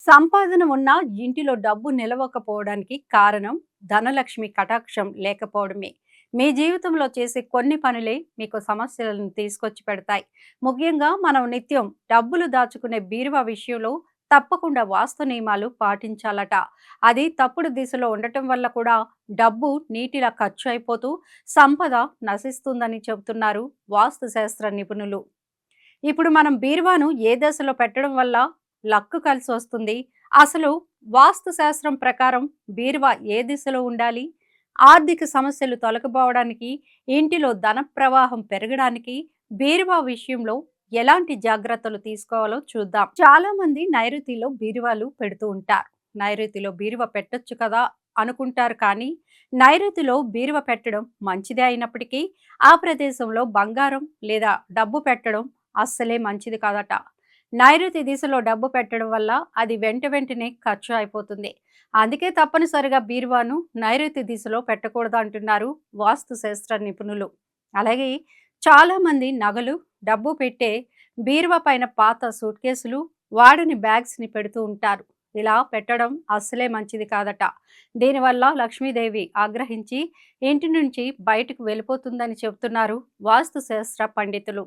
సంపాదన ఉన్నా ఇంటిలో డబ్బు నిలవకపోవడానికి కారణం ధనలక్ష్మి కటాక్షం లేకపోవడమే. మీ జీవితంలో చేసే కొన్ని పనులే మీకు సమస్యలను తీసుకొచ్చి పెడతాయి. ముఖ్యంగా మనం నిత్యం డబ్బులు దాచుకునే బీరువా విషయంలో తప్పకుండా వాస్తు నియమాలు పాటించాలట. అది తప్పుడు దిశలో ఉండటం వల్ల కూడా డబ్బు నీటిలా ఖర్చు అయిపోతూ సంపద నశిస్తుందని చెబుతున్నారు వాస్తు శాస్త్ర నిపుణులు. ఇప్పుడు మనం బీరువాను ఏ దశలో పెట్టడం వల్ల లక్ కలిసి వస్తుంది? అసలు వాస్తు శాస్త్రం ప్రకారం బీరువా ఏ దిశలో ఉండాలి? ఆర్థిక సమస్యలు తొలగిపోవడానికి, ఇంటిలో ధన ప్రవాహం పెరగడానికి బీరువా విషయంలో ఎలాంటి జాగ్రత్తలు తీసుకోవాలో చూద్దాం. చాలా మంది నైరుతిలో బీరువాలు పెడుతూ ఉంటారు. నైరుతిలో బీరువా పెట్టొచ్చు కదా అనుకుంటారు, కానీ నైరుతిలో బీరువా పెట్టడం మంచిదే అయినప్పటికీ ఆ ప్రదేశంలో బంగారం లేదా డబ్బు పెట్టడం అస్సలే మంచిది కాదట. నైరుతి దిశలో డబ్బు పెట్టడం వల్ల అది వెంటనే ఖర్చు అయిపోతుంది. అందుకే తప్పనిసరిగా బీరువాను నైరుతి దిశలో పెట్టకూడదు అంటున్నారు వాస్తు శాస్త్ర నిపుణులు. అలాగే చాలా మంది నగలు, డబ్బు పెట్టే బీరువా పైన పాత సూట్ కేసులు, వాడని బ్యాగ్స్ ని పెడుతూ ఉంటారు. ఇలా పెట్టడం అస్సలే మంచిది కాదట. దీనివల్ల లక్ష్మీదేవి ఆగ్రహించి ఇంటి నుంచి బయటకు వెళ్ళిపోతుందని చెబుతున్నారు వాస్తు శాస్త్ర పండితులు.